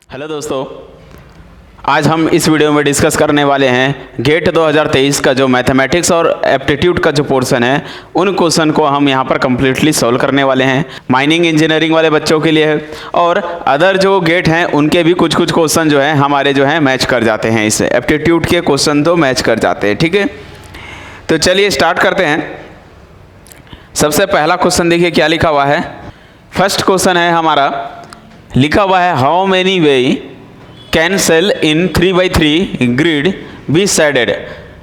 Hello दोस्तों, आज हम इस वीडियो में डिस्कस करने वाले हैं गेट 2023 का जो मैथमेटिक्स और एप्टीट्यूड का जो पोर्शन है उन क्वेश्चन को हम यहां पर कम्प्लीटली सॉल्व करने वाले हैं। माइनिंग इंजीनियरिंग वाले बच्चों के लिए है और अदर जो गेट हैं उनके भी कुछ कुछ क्वेश्चन जो है हमारे जो है मैच कर जाते हैं, इससे एप्टीट्यूड के क्वेश्चन तो मैच कर जाते हैं। ठीक है, तो चलिए स्टार्ट करते हैं। सबसे पहला क्वेश्चन देखिए क्या लिखा हुआ है। फर्स्ट क्वेश्चन है हमारा, लिखा हुआ है how many way can sell in 3x3 grid B shaded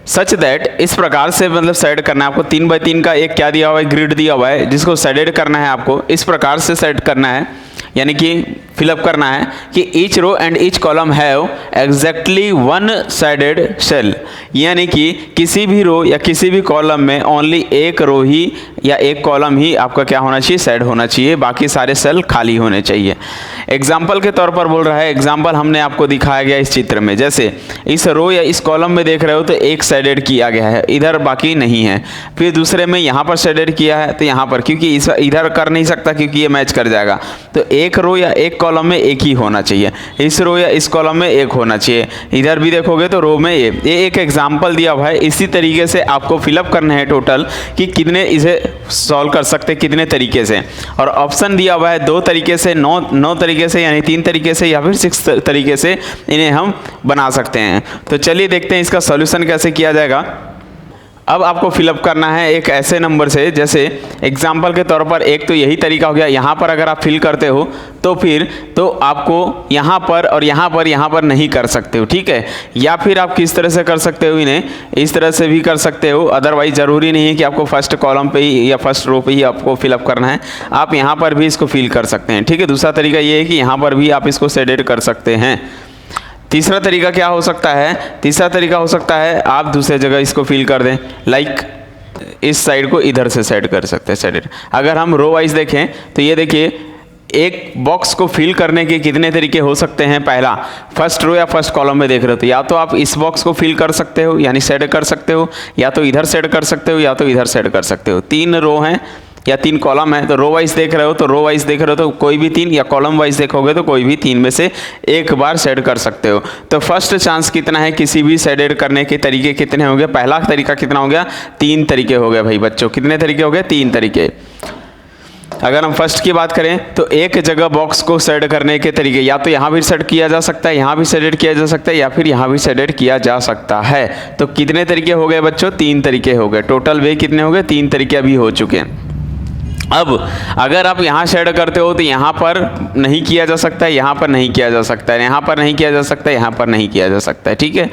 such that. इस प्रकार से मतलब शेड करना है आपको। 3x3 का एक क्या दिया हुआ है, ग्रिड दिया हुआ है जिसको शेडेड करना है आपको। इस प्रकार से शेड करना है, यानी कि फिलअप करना है कि each row and each column have exactly one shaded cell, यानी कि किसी भी रो या किसी भी कॉलम में ओनली एक रो ही या एक कॉलम ही आपका क्या होना चाहिए, साइड होना चाहिए, बाकी सारे सेल खाली होने चाहिए। एग्जाम्पल के तौर पर बोल रहा है, एग्जाम्पल हमने आपको दिखाया गया इस चित्र में। जैसे इस रो या इस कॉलम में देख रहे हो तो एक साइडेड किया गया है, इधर बाकी नहीं है। फिर दूसरे में यहाँ पर साइडेड किया है तो यहाँ पर, क्योंकि इस इधर कर नहीं सकता क्योंकि ये मैच कर जाएगा, तो एक रो या एक कॉलम में एक ही होना चाहिए। इस रो या इस कॉलम में एक होना चाहिए। इधर भी देखोगे तो रो में ये एक एग्जाम्पल दिया हुआ है। इसी तरीके से आपको फिलअप करना है टोटल कि कितने इसे सॉल्व कर सकते कितने तरीके से। और ऑप्शन दिया हुआ है 2 तरीके से, 9 तरीके से, यानी 3 तरीके से या फिर 6 तरीके से इन्हें हम बना सकते हैं। तो चलिए देखते हैं इसका सॉल्यूशन कैसे किया जाएगा। अब आपको फिलअप करना है एक ऐसे नंबर से, जैसे एग्जाम्पल के तौर पर एक तो यही तरीका हो गया। यहाँ पर अगर आप फिल करते हो तो फिर तो आपको यहाँ पर और यहाँ पर नहीं कर सकते हो। ठीक है, या फिर आप किस तरह से कर सकते हो, इन्हें इस तरह से भी कर सकते हो। अदरवाइज ज़रूरी नहीं है कि आपको फर्स्ट कॉलम पे ही या फर्स्ट रो पे ही आपको फिलअप करना है, आप यहाँ पर भी इसको फिल कर सकते हैं। ठीक है, दूसरा तरीका ये है कि यहाँ पर भी आप इसको शेडेड कर सकते हैं। तीसरा तरीका क्या हो सकता है, तीसरा तरीका हो सकता है आप दूसरे जगह इसको फिल कर दें, लाइक इस साइड को इधर से सेट कर सकते हैं शेडेड। अगर हम रो वाइज देखें तो ये देखिए, एक बॉक्स को फिल करने के कितने तरीके हो सकते हैं। पहला, फर्स्ट रो या फर्स्ट कॉलम में देख रहे हो तो या तो आप इस बॉक्स को फिल कर सकते हो यानी सेट कर सकते हो, या तो इधर सेट कर सकते हो, या तो इधर सेट कर सकते हो। 3 रो हैं या 3 कॉलम है, तो रो वाइज देख रहे हो तो रो वाइज देख रहे हो तो कोई भी 3, या कॉलम वाइज देखोगे तो कोई भी 3 में से एक बार शेड कर सकते हो। तो फर्स्ट चांस कितना है, किसी भी शेडेड करने के तरीके कितने हो गए। पहला तरीका कितना हो गया, 3 तरीके हो गए भाई बच्चों। कितने तरीके हो गए, 3 तरीके। अगर हम फर्स्ट की बात करें तो एक जगह बॉक्स को शेड करने के तरीके, या तो यहाँ भी सेट किया जा सकता है, यहाँ भी शेडेड किया जा सकता है, या फिर यहाँ भी शेडेड किया जा सकता है। तो कितने तरीके हो गए बच्चों, 3 तरीके हो गए। टोटल वे कितने हो गए, 3 तरीके अभी हो चुके हैं। अब अगर आप यहाँ शेड करते हो तो यहाँ पर नहीं किया जा सकता है, यहाँ पर नहीं किया जा सकता है, यहाँ पर नहीं किया जा सकता है, यहाँ पर नहीं किया जा सकता है। ठीक है,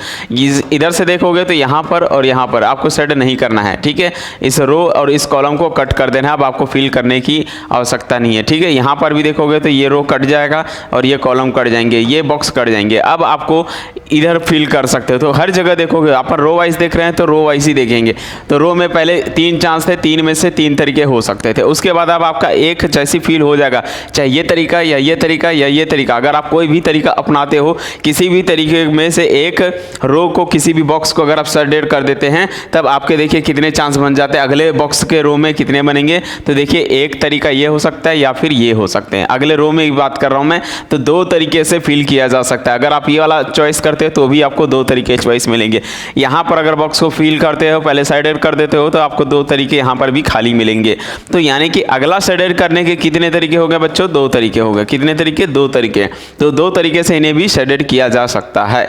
इधर से देखोगे तो यहाँ पर और यहाँ पर आपको शेड नहीं करना है। ठीक है, इस रो और इस कॉलम को कट कर देना है, अब आपको फिल करने की आवश्यकता नहीं है। ठीक है, यहाँ पर भी देखोगे तो ये रो कट जाएगा और ये कॉलम कट जाएंगे, ये बॉक्स कट जाएंगे। अब आपको इधर फिल कर सकते हो। तो हर जगह देखोगे, आप पर रो वाइज देख रहे हैं तो रो वाइज ही देखेंगे। तो रो में पहले 3 चांस थे, 3 में से 3 तरीके हो सकते थे। उसके बाद अब आपका एक जैसी फील हो जाएगा, चाहे ये तरीका या ये तरीका या ये तरीका। अगर आप कोई भी तरीका अपनाते हो, किसी भी तरीके में से एक रो को, किसी भी बॉक्स को अगर आप शेडेड कर देते हैं, तब आपके देखिए कितने चांस बन जाते हैं। अगले बॉक्स के रो में कितने बनेंगे, तो देखिए एक तरीका ये हो सकता है या फिर ये हो सकते हैं। अगले रो में बात कर रहा हूं मैं, तो 2 तरीके से फिल किया जा सकता है। अगर आप ये वाला चॉइस करते हो तो भी आपको 2 तरीके चॉइस मिलेंगे। यहाँ पर अगर बॉक्स को फिल करते हो, पहले साइडेड कर देते हो, तो आपको 2 तरीके यहाँ पर भी खाली मिलेंगे। तो यानी कि अगला शेडेड करने के कितने तरीके हो गए बच्चों, 2 तरीके हो गए। कितने तरीके, 2 तरीके। तो 2 तरीके से इन्हें भी शेडेड किया जा सकता है।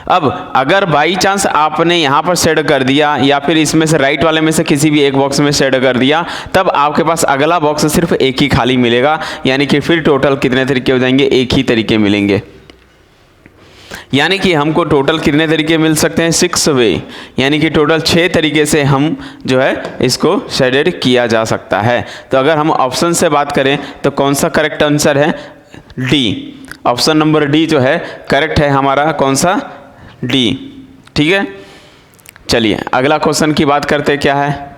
अब अगर बाई चांस आपने यहाँ पर शेड कर दिया या फिर इसमें से राइट वाले में से किसी भी एक बॉक्स में शेड कर दिया, तब आपके पास अगला बॉक्स सिर्फ एक ही खाली मिलेगा, यानी कि फिर टोटल कितने तरीके हो जाएंगे, एक ही तरीके मिलेंगे। यानी कि हमको टोटल कितने तरीके मिल सकते हैं, 6 वे, यानी कि टोटल 6 तरीके से हम जो है इसको शेडेड किया जा सकता है। तो अगर हम ऑप्शन से बात करें तो कौन सा करेक्ट आंसर है, डी। ऑप्शन नंबर डी जो है करेक्ट है हमारा, कौन सा, डी। ठीक है, चलिए अगला क्वेश्चन की बात करते हैं। क्या है,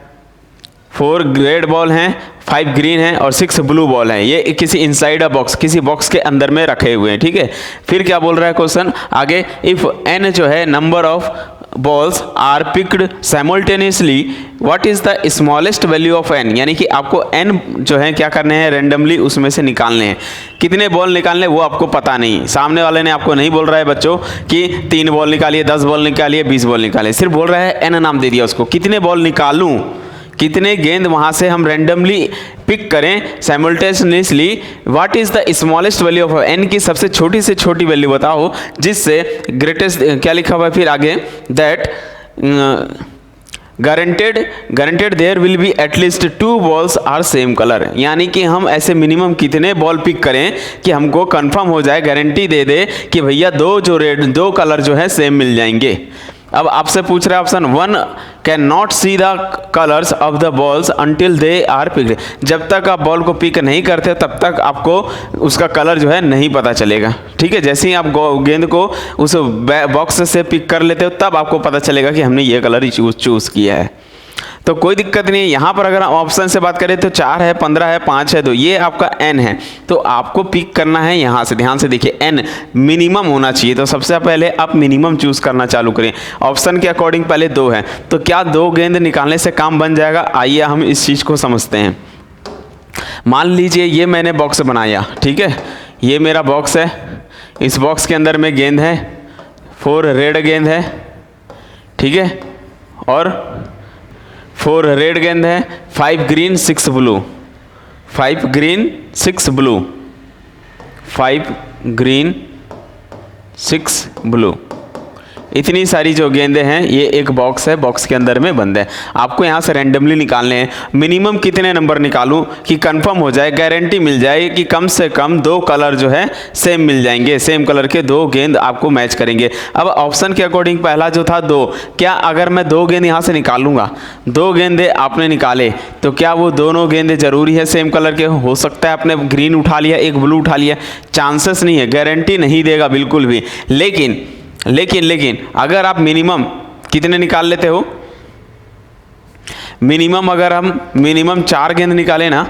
4 रेड बॉल हैं, 5 ग्रीन है और 6 ब्लू बॉल है। ये किसी इनसाइड अ बॉक्स, किसी बॉक्स के अंदर में रखे हुए हैं। ठीक है, फिर क्या बोल रहा है क्वेश्चन आगे, इफ n जो है number of balls are picked simultaneously, what is the smallest value of n? यानी कि आपको n जो है क्या करने हैं, रेंडमली उसमें से निकालने हैं। कितने बॉल निकालने वो आपको पता नहीं, सामने वाले ने आपको नहीं बोल रहा है बच्चों कि 3 बॉल निकालिए, 10 बॉल निकालिए, 20 बॉल निकालिए, सिर्फ बोल रहा है n नाम दे दिया उसको। कितने बॉल निकालूं, कितने गेंद वहां से हम रेंडमली पिक करें simultaneously, what is the smallest value of n की सबसे छोटी से छोटी वैल्यू बताओ जिससे ग्रेटेस्ट, क्या लिखा हुआ है फिर आगे, that guaranteed there will be at least 2 balls are same colour. यानी कि हम ऐसे मिनिमम कितने बॉल पिक करें कि हमको कंफर्म हो जाए, गारंटी दे दे कि भैया दो कलर जो है सेम मिल जाएंगे। अब आपसे पूछ रहा है option 1, can not see the colours of the balls until they are picked. जब तक आप बॉल को पिक नहीं करते तब तक आपको उसका कलर जो है नहीं पता चलेगा। ठीक है, जैसे ही आप गेंद को उस बॉक्स से पिक कर लेते हो तब आपको पता चलेगा कि हमने ये कलर चूज किया है। तो कोई दिक्कत नहीं है। यहाँ पर अगर हम ऑप्शन से बात करें तो 4 है, 15 है, 5 है, 2, ये आपका n है। तो आपको पिक करना है यहाँ से, ध्यान से देखिए n मिनिमम होना चाहिए। तो सबसे पहले आप मिनिमम चूज करना चालू करें। ऑप्शन के अकॉर्डिंग पहले 2 है, तो क्या 2 गेंद निकालने से काम बन जाएगा? आइए हम इस चीज़ को समझते हैं। मान लीजिए ये मैंने बॉक्स बनाया, ठीक है, ये मेरा बॉक्स है, इस बॉक्स के अंदर में गेंद है, 4 रेड गेंद है, ठीक है, और 4 रेड गेंद है, 5 green 6 blue, 5 green 6 blue, 5 green 6 blue, इतनी सारी जो गेंदें हैं, ये एक बॉक्स है, बॉक्स के अंदर में बंद है। आपको यहाँ से रैंडमली निकालने हैं। मिनिमम कितने नंबर निकालूं कि कंफर्म हो जाए, गारंटी मिल जाए कि कम से कम 2 कलर जो है सेम मिल जाएंगे, सेम कलर के 2 गेंद आपको मैच करेंगे। अब ऑप्शन के अकॉर्डिंग पहला जो था 2, क्या अगर मैं 2 गेंद यहाँ से निकालूंगा, 2 गेंदे आपने निकाले, तो क्या वो दोनों गेंदे जरूरी है सेम कलर के? हो सकता है आपने ग्रीन उठा लिया, एक ब्लू उठा लिया, चांसेस नहीं है, गारंटी नहीं देगा बिल्कुल भी। लेकिन अगर आप मिनिमम कितने निकाल लेते हो, मिनिमम अगर हम 4 गेंद निकालें ना,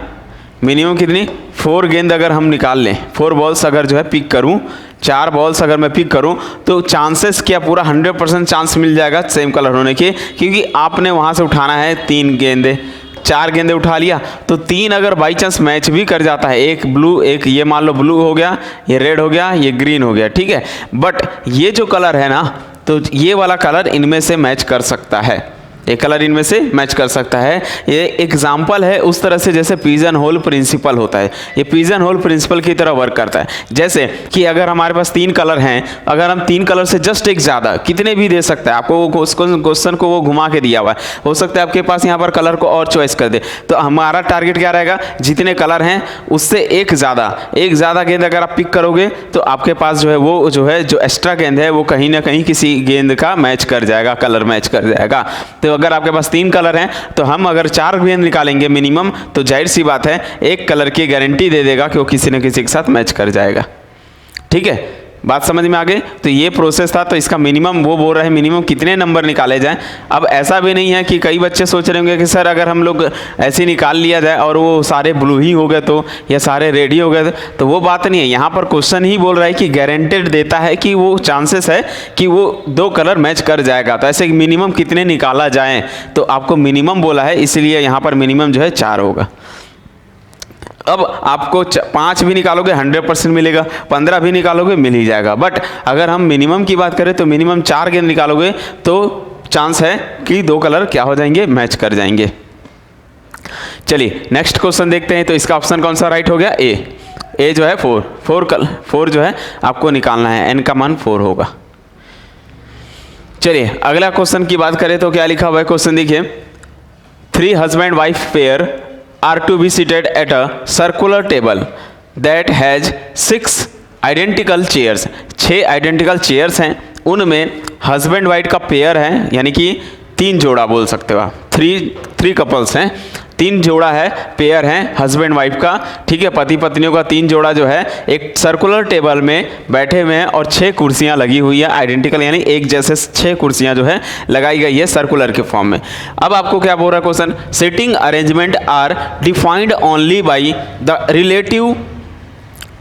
मिनिमम कितनी, 4 गेंद अगर हम निकाल लें, 4 बॉल्स अगर जो है पिक करूं, 4 बॉल्स अगर मैं पिक करूं, तो चांसेस क्या पूरा 100% चांस मिल जाएगा सेम कलर होने के, क्योंकि आपने वहां से उठाना है 3 गेंदे, 4 गेंदे उठा लिया, तो 3 अगर बाई चांस मैच भी कर जाता है, एक ब्लू, एक ये मान लो ब्लू हो गया, ये रेड हो गया, ये ग्रीन हो गया, ठीक है, बट ये जो कलर है ना, तो ये वाला कलर इनमें से मैच कर सकता है, ये कलर इनमें से मैच कर सकता है। ये एग्जाम्पल है उस तरह से जैसे पिजन होल प्रिंसिपल होता है, ये पिजन होल प्रिंसिपल की तरह वर्क करता है। जैसे कि अगर हमारे पास 3 कलर हैं, अगर हम 3 कलर से जस्ट एक ज़्यादा कितने भी दे सकता है, आपको क्वेश्चन को वो घुमा के दिया हुआ है, हो सकता है आपके पास यहाँ पर कलर को और चॉइस कर दे, तो हमारा टारगेट क्या रहेगा, जितने कलर हैं उससे एक ज़्यादा गेंद अगर आप पिक करोगे तो आपके पास जो है वो जो एक्स्ट्रा गेंद है वो कहीं ना कहीं किसी गेंद का मैच कर जाएगा, कलर मैच कर जाएगा। तो अगर आपके पास 3 कलर हैं तो हम अगर 4 गेंद निकालेंगे मिनिमम, तो जाहिर सी बात है एक कलर की गारंटी दे देगा कि वो किसी न किसी के साथ मैच कर जाएगा। ठीक है, बात समझ में आ गई? तो ये प्रोसेस था। तो इसका मिनिमम वो बोल रहे हैं मिनिमम कितने नंबर निकाले जाएं। अब ऐसा भी नहीं है कि कई बच्चे सोच रहे होंगे कि सर अगर हम लोग ऐसे निकाल लिया जाए और वो सारे ब्लू ही हो गए तो, या सारे रेड ही हो गए तो वो बात नहीं है। यहाँ पर क्वेश्चन ही बोल रहा है कि गारंटेड देता है कि वो चांसेस है कि वो 2 कलर मैच कर जाएगा। तो ऐसे मिनिमम कितने निकाला जाए, तो आपको मिनिमम बोला है, इसलिए यहाँ पर मिनिमम जो है 4 होगा। अब आपको 5 भी निकालोगे 100% मिलेगा, 15 भी निकालोगे मिल ही जाएगा। बट अगर हम मिनिमम की बात करें तो मिनिमम 4 गेंद निकालोगे तो चांस है कि 2 कलर क्या हो जाएंगे, मैच कर जाएंगे। चलिए नेक्स्ट क्वेश्चन देखते हैं। तो इसका ऑप्शन कौन सा राइट हो गया? ए जो है 4 जो है आपको निकालना है, n का मान 4 होगा। चलिए अगला क्वेश्चन की बात करें तो क्या लिखा हुआ है क्वेश्चन देखिए, 3 husband wife pair are to be seated at a circular table that has 6 identical chairs। 6 identical chairs हैं, उनमें हस्बैंड वाइफ का पेयर है, यानी कि 3 जोड़ा बोल सकते हो आप, 3 कपल्स हैं, 3 जोड़ा है, पेयर है हस्बैंड वाइफ का, ठीक है, पति पत्नियों का 3 जोड़ा जो है एक सर्कुलर टेबल में बैठे हुए हैं और 6 कुर्सियां लगी हुई है आइडेंटिकल, यानी एक जैसे 6 कुर्सियां जो है लगाई गई है सर्कुलर के फॉर्म में। अब आपको क्या बोल रहा है question, seating arrangement are defined only by the relative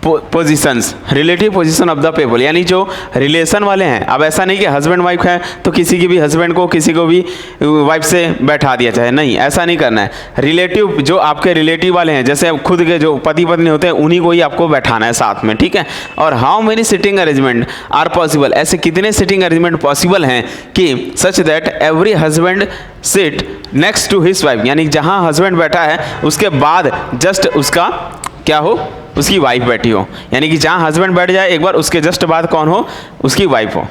positions, relative position of the people, यानी जो रिलेशन वाले हैं। अब ऐसा नहीं कि हस्बैंड वाइफ है तो किसी की भी हस्बैंड को किसी को भी वाइफ से बैठा दिया जाए, नहीं, ऐसा नहीं करना है। रिलेटिव जो आपके रिलेटिव वाले हैं, जैसे खुद के जो पति पत्नी होते हैं उन्हीं को ही आपको बैठाना है साथ में, ठीक है। और how many sitting arrangement are possible, ऐसे कितने सिटिंग अरेंजमेंट पॉसिबल हैं कि such that every husband sit next to his wife, यानी जहाँ हस्बैंड बैठा है उसके बाद जस्ट उसका क्या हो, उसकी वाइफ बैठी हो, यानी कि जहाँ हस्बैंड बैठ जाए एक बार उसके जस्ट बाद कौन हो, उसकी वाइफ हो।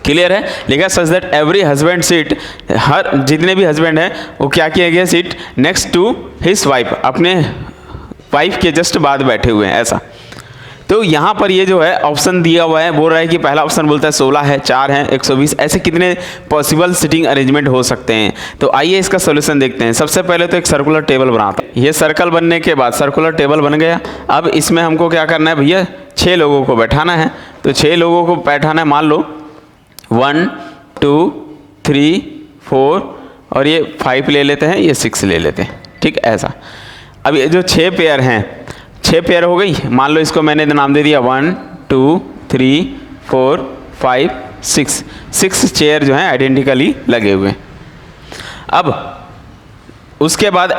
क्लियर है? लिखा such that every husband seat, हर जितने भी हस्बैंड हैं वो क्या किया गया, seat next to his wife, अपने वाइफ के जस्ट बाद बैठे हुए हैं, ऐसा। तो यहाँ पर ये जो है ऑप्शन दिया हुआ है, बोल रहा है कि पहला ऑप्शन बोलता है 16 है, 4 है, 120, ऐसे कितने पॉसिबल सिटिंग अरेंजमेंट हो सकते हैं। तो आइए इसका सॉल्यूशन देखते हैं। सबसे पहले तो एक सर्कुलर टेबल बनाते हैं। ये सर्कल बनने के बाद सर्कुलर टेबल बन गया। अब इसमें हमको क्या करना है भैया, 6 लोगों को बैठाना है। तो 6 लोगों को बैठाना है, मान लो 1 2 3 4 और ये 5 ले लेते हैं, ये 6 ले लेते हैं, ठीक, ऐसा। अब ये जो 6 पेयर हैं, 6 पेयर हो गई, मान लो इसको मैंने नाम दे दिया 1 2 3 4 5 6 चेयर जो हैं आइडेंटिकली लगे हुए। अब उसके बाद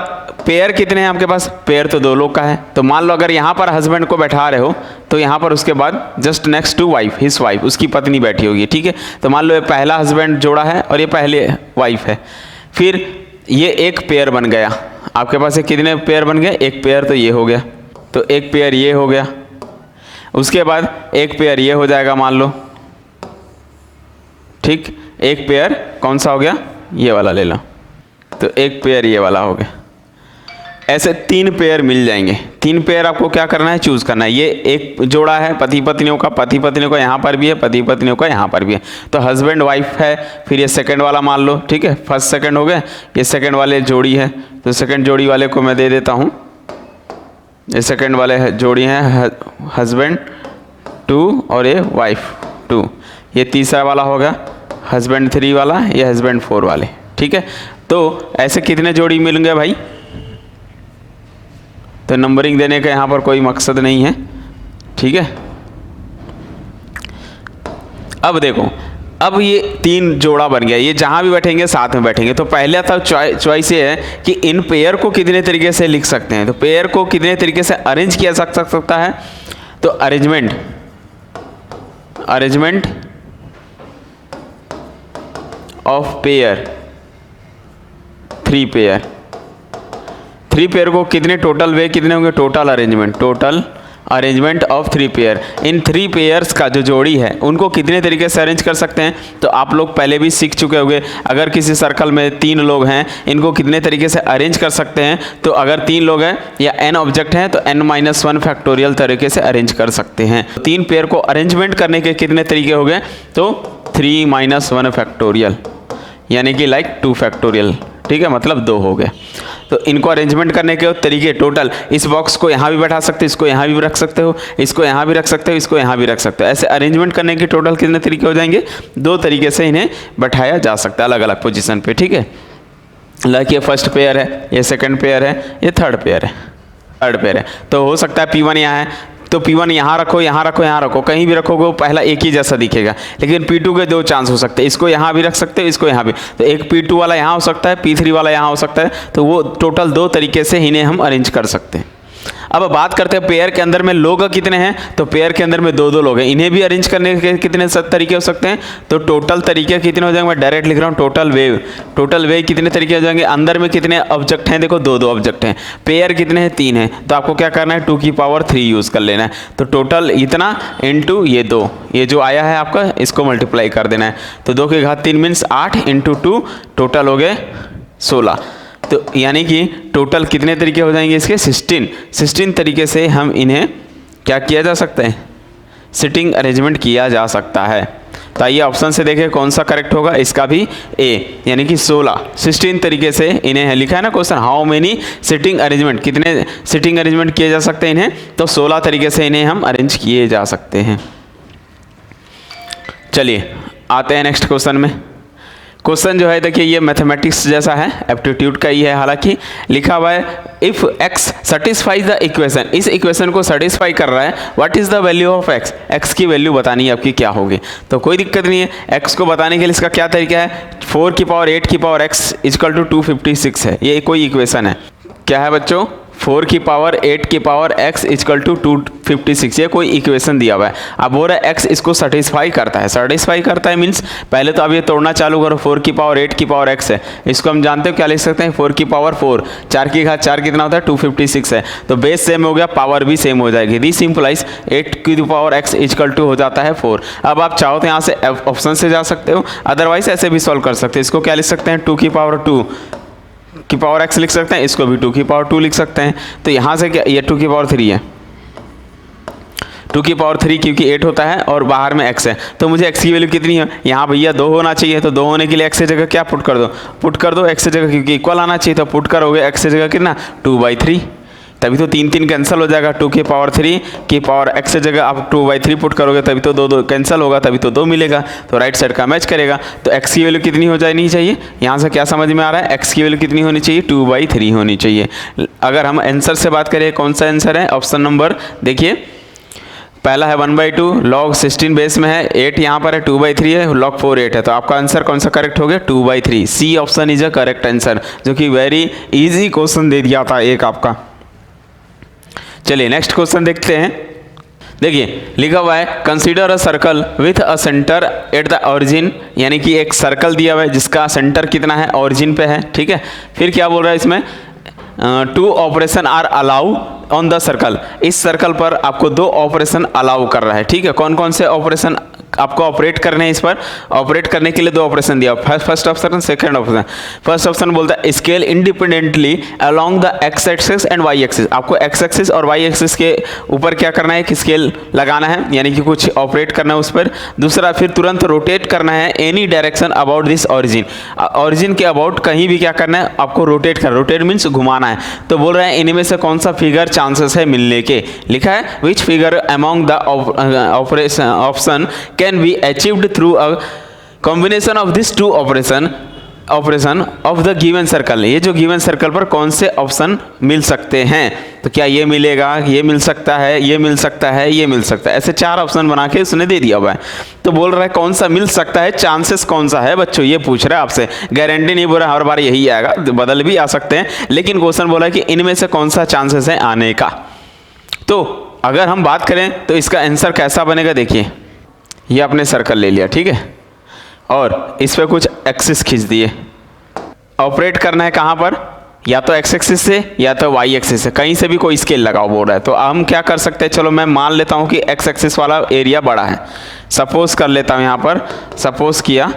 पेयर कितने हैं आपके पास, पेयर तो 2 लोग का है। तो मान लो अगर यहाँ पर हस्बैंड को बैठा रहे हो तो यहाँ पर उसके बाद just next to wife, his wife, उसकी पत्नी बैठी होगी, ठीक है। तो मान लो ये पहला हस्बैंड जोड़ा है और ये पहले वाइफ है। फिर ये एक पेयर बन गया आपके पास। ये कितने पेयर बन गए, एक पेयर तो ये हो गया, तो एक पेयर ये हो गया। उसके बाद एक पेयर ये हो जाएगा मान लो, ठीक। एक पेयर कौन सा हो गया, ये वाला ले लो, तो एक पेयर ये वाला हो गया। ऐसे 3 पेयर मिल जाएंगे। 3 पेयर आपको क्या करना है, चूज करना है। ये एक जोड़ा है पति पत्नियों का, पति पत्नियों का यहाँ पर भी है, पति पत्नियों का यहाँ पर भी है। तो हस्बैंड वाइफ है, फिर ये सेकंड वाला मान लो, ठीक है, फर्स्ट सेकंड हो गए। ये सेकंड वाले जोड़ी है, तो सेकंड जोड़ी वाले को मैं दे देता हूँ, ये सेकंड वाले जोड़ी हैं हस्बैंड 2 और ये वाइफ 2। ये तीसरा वाला होगा हस्बैंड 3 वाला, ये हस्बैंड 4 वाले, ठीक है। तो ऐसे कितने जोड़ी मिलेंगे भाई, तो नंबरिंग देने का यहाँ पर कोई मकसद नहीं है, ठीक है। अब देखो, अब ये 3 जोड़ा बन गया, ये जहाँ भी बैठेंगे साथ में बैठेंगे। तो पहले था चॉइस ये है कि इन पेयर को कितने तरीके से लिख सकते हैं, तो पेयर को कितने तरीके से अरेंज किया जा सकता है। तो अरेंजमेंट ऑफ पेयर, 3 पेयर को कितने टोटल वे कितने होंगे, total arrangement of 3 pair. In 3 pairs का जो जोड़ी है उनको कितने तरीके से अरेंज कर सकते हैं, तो आप लोग पहले भी सीख चुके होंगे। अगर किसी सर्कल में 3 लोग हैं, इनको कितने तरीके से अरेंज कर सकते हैं, तो अगर 3 लोग हैं या n ऑब्जेक्ट हैं तो n-1 फैक्टोरियल तरीके से अरेंज कर सकते हैं। 3 पेयर को अरेंजमेंट करने के कितने तरीके हो गए, तो 3-1 फैक्टोरियल, यानी कि लाइक 2 फैक्टोरियल, ठीक है, मतलब 2 हो गए। तो इनको अरेंजमेंट करने के तरीके टोटल, इस बॉक्स को यहाँ भी बैठा सकते हो, इसको यहाँ भी रख सकते हो, इसको यहाँ भी रख सकते हो, इसको यहाँ भी रख सकते हो। ऐसे अरेंजमेंट करने के टोटल कितने तरीके हो जाएंगे, 2 तरीके से इन्हें बैठाया जा सकता है अलग अलग पोजीशन पे, ठीक है। लाइक ये फर्स्ट पेयर है, ये सेकंड पेयर है, ये थर्ड पेयर है। तो हो सकता है P1 यहाँ है तो P1 यहाँ रखो, यहाँ रखो, यहाँ रखो, कहीं भी रखोगे वो पहला एक ही जैसा दिखेगा। लेकिन P2 के 2 चांस हो सकते हैं, इसको यहाँ भी रख सकते हो, इसको यहाँ भी। तो एक P2 वाला यहाँ हो सकता है, P3 वाला यहाँ हो सकता है। तो वो टोटल 2 तरीके से इन्हें हम अरेंज कर सकते हैं। अब बात करते हैं पेयर के अंदर में लोग कितने हैं, तो पेयर के अंदर में 2-2 लोग हैं, इन्हें भी अरेंज करने के कितने तरीके हो सकते हैं, तो टोटल तरीके कितने हो जाएंगे, मैं डायरेक्ट लिख रहा हूँ, टोटल वेव कितने तरीके हो जाएंगे। अंदर में कितने ऑब्जेक्ट हैं, देखो 2-2 ऑब्जेक्ट हैं। पेयर कितने हैं, 3 हैं, तो आपको क्या करना है, 2 की पावर 3 यूज़ कर लेना है। तो टोटल इतना इंटू ये 2, ये जो आया है आपका इसको मल्टीप्लाई कर देना है। तो 2 की घात 3 मीन्स 8 इंटू 2 टोटल हो गए 16। तो यानी कि टोटल कितने तरीके हो जाएंगे इसके, 16 तरीके से हम इन्हें क्या किया जा सकता है, सिटिंग अरेंजमेंट किया जा सकता है। तो आइए ऑप्शन से देखें कौन सा करेक्ट होगा, इसका भी ए, यानी कि 16 तरीके से इन्हें लिखा है ना question, how many sitting arrangement, कितने सिटिंग अरेंजमेंट किए जा सकते हैं इन्हें, तो 16 तरीके से इन्हें हम अरेंज किए जा सकते हैं। चलिए आते हैं नेक्स्ट क्वेश्चन में। क्वेश्चन जो है देखिए ये मैथमेटिक्स जैसा है, एप्टीट्यूड का ही है, हालांकि लिखा हुआ है if x satisfies the equation, इस इक्वेशन को सेटिस्फाई कर रहा है, what is the value of x, x की वैल्यू बतानी है आपकी क्या होगी। तो कोई दिक्कत नहीं है, x को बताने के लिए इसका क्या तरीका है, 4 की पावर 8 की पावर x इक्वल टू 256 है, ये कोई इक्वेशन है। क्या है बच्चों, 4 की पावर 8 की पावर x इक्वल टू 256, ये कोई इक्वेशन दिया हुआ है। अब बोल रहा है x इसको सेटिस्फाई करता है, सेटिस्फाई करता है मीन्स पहले तो अब ये तोड़ना चालू करो, 4 की पावर 8 की पावर x है, इसको हम जानते हो क्या लिख सकते हैं, 4 की पावर 4, 4 की घात 4 कितना होता है 256 है, तो बेस सेम हो गया, पावर भी सेम हो जाएगी, दिस सिंपलाइज 8 की पावर x इक्वल टू हो जाता है 4। अब आप चाहो तो यहाँ से ऑप्शन से जा सकते हो, अदरवाइज ऐसे भी सॉल्व कर सकते हैं। इसको क्या लिख सकते हैं, 2 की पावर 2 की पावर x लिख सकते हैं, इसको भी 2 की पावर 2 लिख सकते हैं। तो यहाँ से क्या, ये 2 की पावर 3 है, 2 की पावर 3 क्योंकि 8 होता है और बाहर में x है, तो मुझे x की वैल्यू कितनी है, यहाँ भैया 2 होना चाहिए, तो 2 होने के लिए x की जगह क्या पुट कर दो, पुट कर दो x की जगह, क्योंकि इक्वल आना चाहिए, तो पुट करोगे x की जगह कितना 2/3, तभी तो 3 कैंसिल हो जाएगा, 2 की पावर 3 की पावर x की जगह आप 2/3 पुट करोगे, तभी तो 2 कैंसिल होगा, तभी तो 2 मिलेगा, तो राइट साइड का मैच करेगा। तो x की वैल्यू कितनी हो जानी चाहिए, यहाँ से क्या समझ में आ रहा है, x की वैल्यू कितनी होनी चाहिए, 2/3 होनी चाहिए। अगर हम आंसर से बात करें, कौन सा आंसर है, ऑप्शन नंबर देखिए पहला है 1/2, log 16 बेस में है, 8 यहाँ पर है, 2/3 है, log 4 8 है, तो आपका आंसर कौन सा करेक्ट हो गया, 2/3, C option is a correct answer, जो कि वेरी इजी क्वेश्चन दे दिया था एक आपका। चलिए नेक्स्ट क्वेश्चन देखते हैं। देखिए लिखा हुआ है consider a circle with a centre at the origin, यानी कि एक सर्कल दिया हुआ है जिसका सेंटर कितना है, ऑरिजिन पे है, ठीक है। फिर क्या बोल रहा है इसमें, 2 operation are allow on the circle, इस सर्कल पर आपको 2 ऑपरेशन अलाउ कर रहा है, ठीक है। कौन कौन से ऑपरेशन आपको ऑपरेट करने हैं, इस पर ऑपरेट करने के लिए 2 ऑपरेशन दिया, first option second option. First option बोलता है scale independently along the X axis and Y axis, आपको एक्स एक्सिस और वाई एक्सिस के ऊपर क्या करना है कि स्केल लगाना है, यानी कि कुछ ऑपरेट करना है उस पर। दूसरा फिर तुरंत रोटेट करना है any direction about this origin, origin के अबाउट कहीं भी क्या करना है आपको रोटेट करना, रोटेट मीन्स घुमाना है। तो बोल रहे हैं इनमें से कौन सा फिगर चांसेस है मिलने के, लिखा है which figure among the option can be achieved through a combination of these 2 operation of the given circle, ये जो गिवन सर्कल पर कौन से ऑप्शन मिल सकते हैं, तो क्या ये मिलेगा, ये मिल सकता है, ये मिल सकता है, ये मिल सकता है, ऐसे 4 ऑप्शन बना के उसने दे दिया हुआ है। तो बोल रहा है कौन सा मिल सकता है, चांसेस कौन सा है बच्चों, ये पूछ रहा है आपसे, गारंटी नहीं बोल रहा हर बार यही आएगा, बदल भी आ सकते हैं, लेकिन क्वेश्चन बोला है कि इनमें से कौन सा चांसेस है आने का। तो अगर हम बात करें तो इसका आंसर कैसा बनेगा, देखिए ये आपने सर्कल ले लिया, ठीक है, और इस पे कुछ एक्सिस खींच दिए, ऑपरेट करना है कहाँ पर, या तो एक्स एक्सिस से या तो वाई एक्सिस से, कहीं से भी कोई स्केल लगाओ बोल रहा है। तो हम क्या कर सकते हैं, चलो मैं मान लेता हूँ कि एक्स एक्सिस वाला एरिया बड़ा है, सपोज कर लेता हूँ यहाँ पर, सपोज किया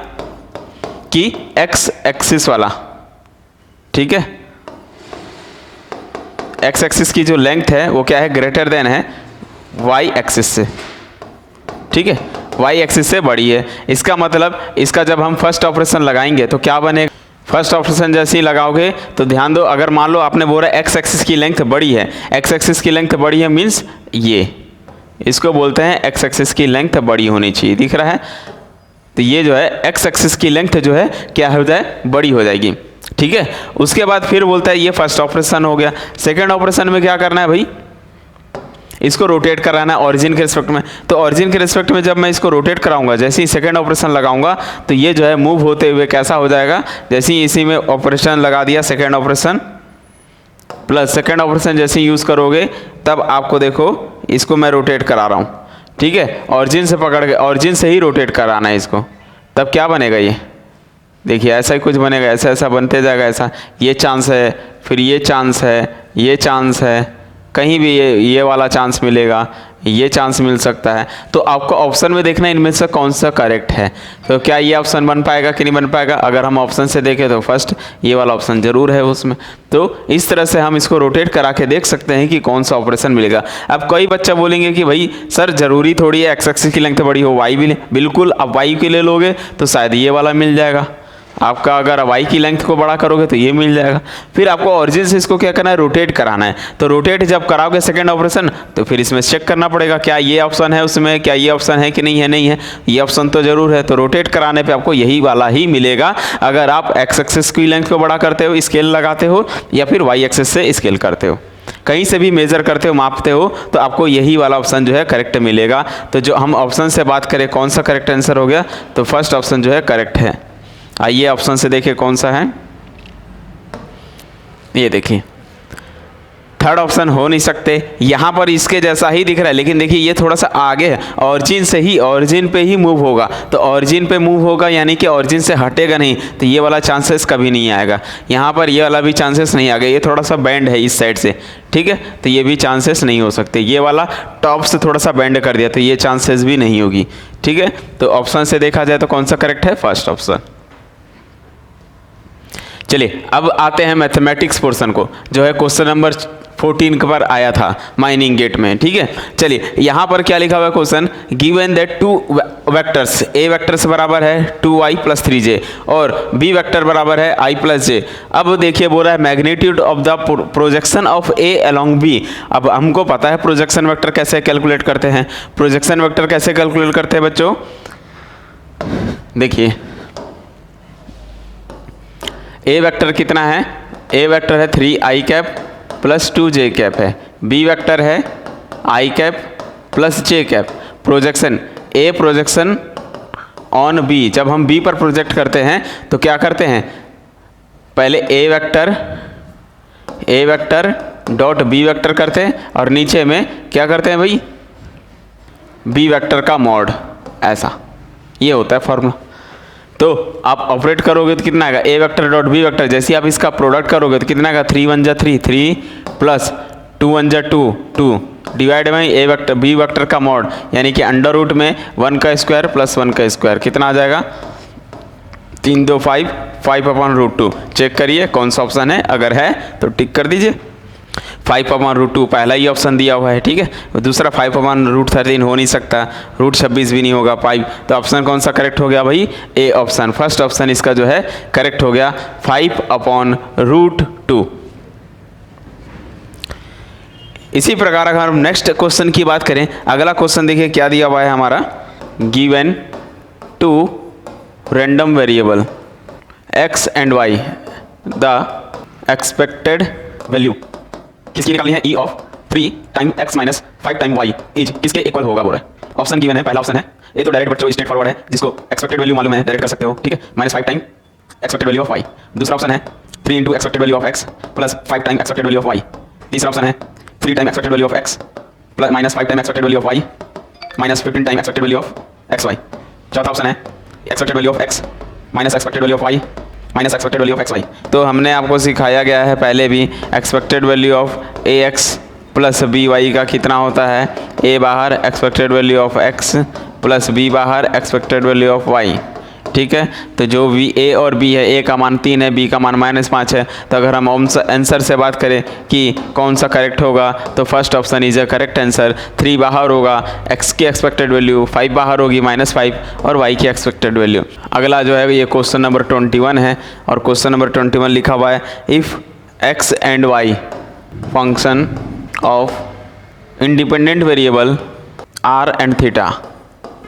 कि एक्स एक्सिस वाला, ठीक है, एक्स एक्सिस की जो लेंथ है वो क्या है, ग्रेटर देन है वाई एक्सिस से, ठीक है, वाई एक्सिस से बड़ी है। इसका मतलब इसका जब हम फर्स्ट ऑपरेशन लगाएंगे तो क्या बनेगा, फर्स्ट ऑपरेशन जैसे ही लगाओगे तो ध्यान दो, अगर मान लो आपने बोला एक्स एक्सिस की लेंथ बड़ी है, एक्स एक्सिस की लेंथ बड़ी है मीन्स ये, इसको बोलते हैं एक्स एक्सिस की लेंथ बड़ी होनी चाहिए, दिख रहा है, तो ये जो है एक्स एक्सिस की लेंथ जो है क्या हो जाए, बड़ी हो जाएगी, ठीक है। उसके बाद फिर बोलता है ये फर्स्ट ऑपरेशन हो गया, सेकेंड ऑपरेशन में क्या करना है भाई, इसको रोटेट कराना है ऑरिजिन के रिस्पेक्ट में। तो ऑरिजिन के रिस्पेक्ट में जब मैं इसको रोटेट कराऊंगा, जैसे ही सेकंड ऑपरेशन लगाऊंगा तो ये जो है मूव होते हुए कैसा हो जाएगा, जैसे ही इसी में ऑपरेशन लगा दिया second operation plus second operation जैसे ही यूज़ करोगे तब आपको देखो इसको मैं रोटेट करा रहा हूँ, ठीक है, ऑरिजिन से पकड़ के ऑरिजिन से ही रोटेट कराना है इसको, तब क्या बनेगा, ये देखिए ऐसा ही कुछ बनेगा, ऐसा ऐसा बनते जाएगा, ऐसा ये चांस है, फिर ये चांस है, ये चांस है, कहीं भी ये वाला चांस मिलेगा, ये चांस मिल सकता है। तो आपको ऑप्शन में देखना इनमें से कौन सा करेक्ट है, तो क्या ये ऑप्शन बन पाएगा कि नहीं बन पाएगा। अगर हम ऑप्शन से देखें तो फर्स्ट ये वाला ऑप्शन जरूर है उसमें, तो इस तरह से हम इसको रोटेट करा के देख सकते हैं कि कौन सा ऑपरेशन मिलेगा। अब कई बच्चा बोलेंगे कि भाई सर जरूरी थोड़ी है एक्स एक्सिस की लेंथ बड़ी हो, वाई भी ले, बिल्कुल, अब वाई के ले लोगे तो शायद ये वाला मिल जाएगा, आपका अगर वाई की लेंथ को बड़ा करोगे तो ये मिल जाएगा। फिर आपको ऑरिजिन से इसको क्या करना है, रोटेट कराना है। तो रोटेट जब कराओगे सेकंड ऑपरेशन तो फिर इसमें चेक करना पड़ेगा क्या ये ऑप्शन है उसमें, क्या ये ऑप्शन है कि नहीं है, नहीं है, ये ऑप्शन तो जरूर है। तो रोटेट कराने पे आपको यही वाला ही मिलेगा अगर आप एक्स एक्सिस की लेंथ को बड़ा करते हो, स्केल लगाते हो, या फिर वाई एक्सिस से स्केल करते हो, कहीं से भी मेजर करते हो, मापते हो, तो आपको यही वाला ऑप्शन जो है करेक्ट मिलेगा। तो जो हम ऑप्शन से बात करें कौन सा करेक्ट आंसर हो गया, तो फर्स्ट ऑप्शन जो है करेक्ट है। आइए ऑप्शन से देखिए कौन सा है, ये देखिए थर्ड ऑप्शन हो नहीं सकते। यहाँ पर इसके जैसा ही दिख रहा है, लेकिन देखिए ये थोड़ा सा आगे है, ऑरिजिन से ही, ऑरिजिन पे ही मूव होगा। तो ऑरिजिन पे मूव होगा यानी कि ऑरिजिन से हटेगा नहीं, तो ये वाला चांसेस कभी नहीं आएगा। यहाँ पर ये वाला भी चांसेस नहीं आएगा, ये थोड़ा सा बेंड है इस साइड से, ठीक है, तो ये भी चांसेस नहीं हो सकते। ये वाला टॉप से थोड़ा सा बेंड कर दिया तो ये चांसेस भी नहीं होगी, ठीक है। तो ऑप्शन से देखा जाए तो कौन सा करेक्ट है, फर्स्ट ऑप्शन। चलिए अब आते हैं मैथमेटिक्स पोर्शन को, जो है क्वेश्चन नंबर 14 पर आया था माइनिंग गेट में, ठीक है। चलिए यहाँ पर क्या लिखा हुआ है question, given that two vectors, A vector से बराबर है 2i + 3j और b वेक्टर बराबर है i + j। अब देखिए बोल रहा है magnitude of the projection of a along b। अब हमको पता है प्रोजेक्शन वेक्टर कैसे कैलकुलेट करते हैं। प्रोजेक्शन वेक्टर कैसे कैलकुलेट करते हैं बच्चों, देखिए ए वेक्टर कितना है, ए वेक्टर है 3i कैप + 2j कैप है, बी वेक्टर है i cap + j cap. Projection A projection on B, जब हम बी पर प्रोजेक्ट करते हैं तो क्या करते हैं, पहले ए वेक्टर डॉट बी वेक्टर करते हैं और नीचे में क्या करते हैं भाई, बी वेक्टर का मॉड, ऐसा ये होता है फॉर्मूला। तो आप ऑपरेट करोगे तो कितना आएगा, ए वेक्टर डॉट बी वेक्टर, जैसे आप इसका प्रोडक्ट करोगे तो कितना आएगा, 3 × 1 = 3, 3 + 2 × 1 = 2, 2 divide by A vector B vector का मॉड, यानी कि अंडर रूट में 1 का स्क्वायर + 1 का स्क्वायर, कितना आ जाएगा 3 2 5, 5/√2। चेक करिए कौन सा ऑप्शन है, अगर है तो टिक कर दीजिए। 5/√2 पहला ही ऑप्शन दिया हुआ है, ठीक है। दूसरा 5/√13 हो नहीं सकता, √26 भी नहीं होगा 5, तो ऑप्शन कौन सा करेक्ट हो गया भाई, ए ऑप्शन, फर्स्ट ऑप्शन इसका जो है करेक्ट हो गया 5/√2। इसी प्रकार अगर हम नेक्स्ट क्वेश्चन की बात करें, अगला क्वेश्चन देखिए क्या दिया हुआ है हमारा, given to random variable x and y, the expected value किसकी निकालनी है, e of 3 time x minus 5 time y is किसके इक्वल होगा बोल रहा है। ऑप्शन गिवन है, पहला ऑप्शन है, ये तो डायरेक्ट बच्चों स्ट्रेट फॉरवर्ड है, जिसको एक्सपेक्टेड वैल्यू मालूम है डायरेक्ट कर सकते हो, ठीक है, -5 time expected value of y। दूसरा ऑप्शन है 3 × expected value of x + 5 time expected value of y। तीसरा ऑप्शन है 3 time expected value of x + -5 time expected value of y -15 time expected value of xy। चौथा option है expected value of x minus expected value of y minus expected value of xy। तो हमने आपको सिखाया गया है पहले भी, expected value of ax + by का कितना होता है, a बाहर expected value of x + b बाहर एक्सपेक्टेड वैल्यू ऑफ y, ठीक है। तो जो भी a और b है, a का मान 3 है, b का मान -5 है। तो अगर हम आंसर से बात करें कि कौन सा करेक्ट होगा, तो first option is a correct answer. 3 बाहर होगा, x की एक्सपेक्टेड वैल्यू, 5 बाहर होगी -5 और y की एक्सपेक्टेड वैल्यू। अगला जो है ये क्वेश्चन नंबर 21 है और क्वेश्चन नंबर 21 लिखा हुआ है, if x and y function of independent variable r and theta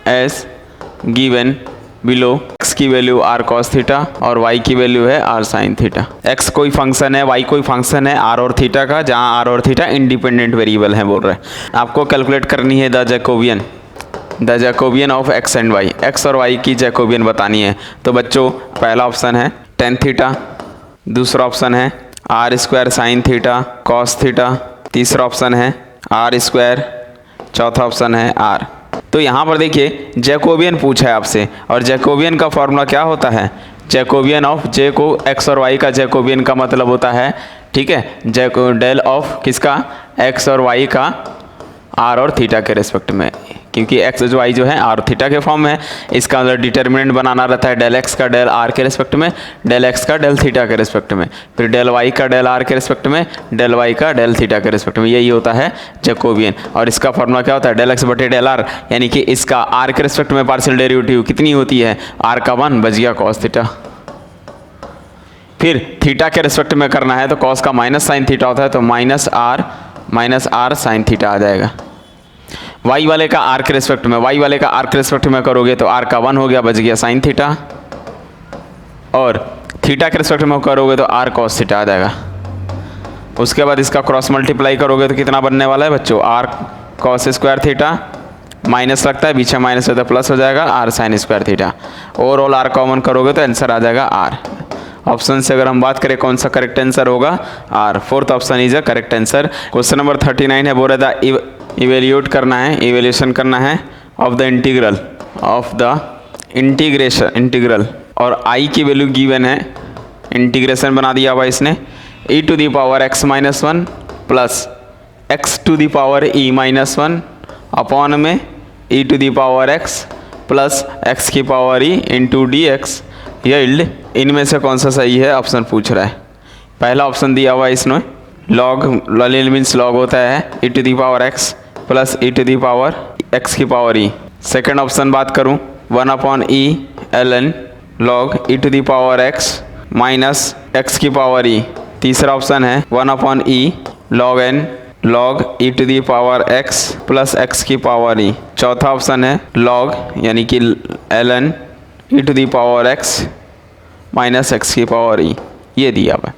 as given below, x की वैल्यू r cos थीटा और y की वैल्यू है r sin थीटा। x कोई फंक्शन है, y कोई फंक्शन है r और थीटा का, जहां r और थीटा इंडिपेंडेंट वेरिएबल हैं बोल रहे हैं। आपको कैलकुलेट करनी है the Jacobian of x and y, x और y की जैकोबियन बतानी है। तो बच्चों पहला ऑप्शन है tan थीटा, दूसरा ऑप्शन है r² sin theta cos theta, तीसरा ऑप्शन है r², चौथा ऑप्शन है r। तो यहाँ पर देखिए जैकोबियन पूछा है आपसे, और जैकोबियन का फॉर्मूला क्या होता है, जैकोबियन ऑफ जे को x और y का जैकोबियन का मतलब होता है, ठीक है, डेल ऑफ किसका, x और y का r और थीटा के रेस्पेक्ट में, क्योंकि x और y जो है r और थीटा के फॉर्म में, इसका मतलब डिटर्मिनेंट बनाना रहता है डेल x का डेल r के रेस्पेक्ट में, डेल x का डेल थीटा के रेस्पेक्ट में, फिर डेल y का डेल r के रेस्पेक्ट में, डेल y का डेल थीटा के रेस्पेक्ट में, यही होता है जैकोबियन। और इसका फॉर्मूला क्या होता है, डेल x बटे डेल r, यानी कि इसका r के रेस्पेक्ट में पार्शियल डेरिवेटिव कितनी होती है, r का 1 बच गया cos थीटा। फिर थीटा के रिस्पेक्ट में करना है तो कॉस का माइनस साइन थीटा होता है, तो माइनस आर साइन थीटा आ जाएगा। वाई वाले का आर के रिस्पेक्ट में करोगे तो आर का 1 हो गया, बच गया साइन थीटा, और थीटा के रिस्पेक्ट में करोगे तो आर कॉस थीटा आ जाएगा। उसके बाद इसका क्रॉस मल्टीप्लाई करोगे तो कितना बनने वाला है बच्चों, R cos square theta, minus लगता है पीछे माइनस होता है प्लस हो जाएगा R sine square theta. Overall R common करोगे तो आंसर आ जाएगा आर। ऑप्शन से अगर हम बात करें कौन सा करेक्ट आंसर होगा, R. Fourth option is a correct answer. Question number 39 है, बोल रहा था इवेल्यूएशन करना है ऑफ द इंटीग्रल और आई की वैल्यू गिवन है, इंटीग्रेशन बना दिया हुआ इसने, e to the power x minus 1 plus x to the power e minus 1 upon में e to the power x plus x की power e into D X yield. इनमें से कौन सा सही है ऑप्शन पूछ रहा है। पहला ऑप्शन दिया हुआ है इसमें लॉग मीन्स लॉग होता है e to the power x plus e to the power x की पावर e। सेकेंड ऑप्शन बात करूँ 1 upon e ln log e to the power x minus x की पावर e। तीसरा option है 1 upon e log n log e to the power x plus x की power e। चौथा option है log यानी कि ln e to the power x minus x की power e। ये दिया हुआ है।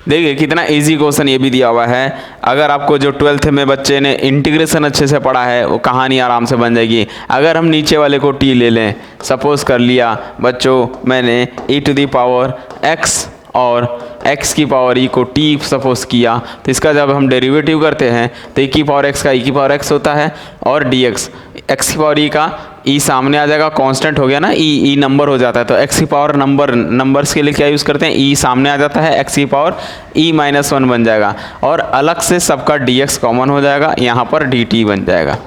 देखिए कितना इजी क्वेश्चन ये भी दिया हुआ है। अगर आपको जो 12th में बच्चे ने इंटीग्रेशन अच्छे से पढ़ा है वो कहानी आराम से बन जाएगी। अगर हम नीचे वाले को t ले लें, सपोज कर लिया बच्चों मैंने e to the power x और x की पावर e को t सपोज किया, तो इसका जब हम डेरिवेटिव करते हैं तो e की पावर x का e की पावर x होता है और dx x की पावर e का e सामने आ जाएगा, कांस्टेंट हो गया ना, e नंबर हो जाता है तो x की पावर नंबर्स के लिए क्या यूज़ करते हैं, e सामने आ जाता है, x की पावर e माइनस 1 बन जाएगा और अलग से सबका dx कॉमन हो जाएगा, यहाँ पर dt बन जाएगा।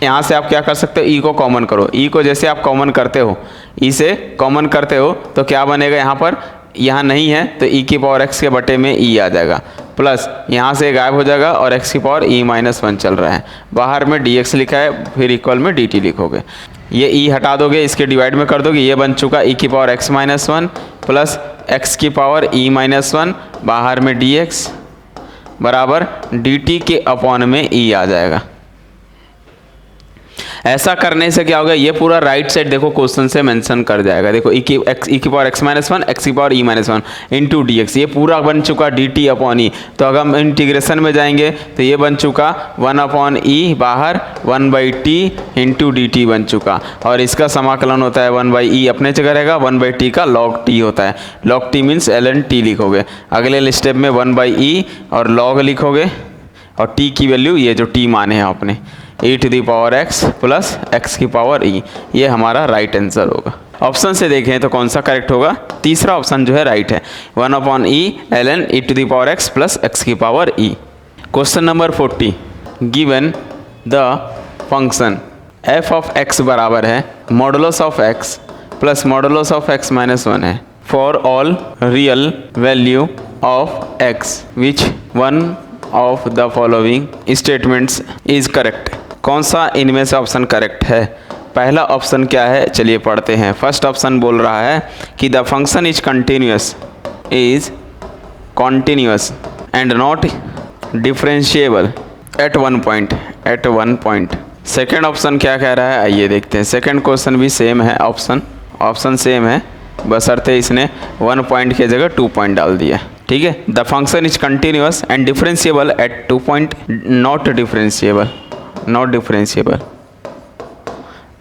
यहाँ से आप क्या कर सकते हो, e को कॉमन करो, e को जैसे आप कॉमन करते हो, e से कॉमन करते हो तो क्या बनेगा, यहाँ पर यहाँ नहीं है तो e की पावर x के बटे में e आ जाएगा, प्लस यहाँ से गायब हो जाएगा और x की पावर e माइनस 1 चल रहा है, बाहर में dx लिखा है, फिर इक्वल में dt लिखोगे, ये e हटा दोगे, इसके डिवाइड में कर दोगे, ये बन चुका e की power x minus 1 plus x की पावर e माइनस 1, बाहर में dx बराबर dt के अपॉन में e आ जाएगा। ऐसा करने से क्या होगा, ये पूरा राइट साइड देखो क्वेश्चन से मेंशन कर जाएगा। देखो e की पावर x माइनस 1 x की power e minus 1 into D x, ये पूरा बन चुका dt अपॉन ई। तो अगर हम इंटीग्रेशन में जाएंगे तो ये बन चुका 1 अपॉन ई, बाहर 1 by T into D T बन चुका, और इसका समाकलन होता है 1 बाई ई अपने जगह रहेगा, 1 बाई टी का लॉग टी होता है, log T means ln T लिखोगे। अगले स्टेप में 1 बाई ई और लॉग लिखोगे और टी की वैल्यू ये जो टी माने हैं आपने e to the power x plus x की पावर e, ये हमारा राइट आंसर होगा। ऑप्शन से देखें तो कौन सा करेक्ट होगा, तीसरा ऑप्शन जो है राइट है, 1 upon e ln e to the power x plus x की power e। Question number 40, given the function f of x बराबर है modulus of x plus modulus of x minus 1 है for all real value of x which one of the following statements is correct. कौन सा इनमें से option correct है। पहला option क्या है, चलिए पढ़ते हैं। फर्स्ट ऑप्शन बोल रहा है कि the function is continuous and not differentiable eight one point. Second option क्या कह रहा है, आइए देखते हैं। सेकेंड क्वेश्चन भी सेम है, ऑप्शन सेम है, बशर्ते इसने 1 पॉइंट की जगह 2 पॉइंट डाल दिया। ठीक है, the function is continuous and differentiable eight 2 point, not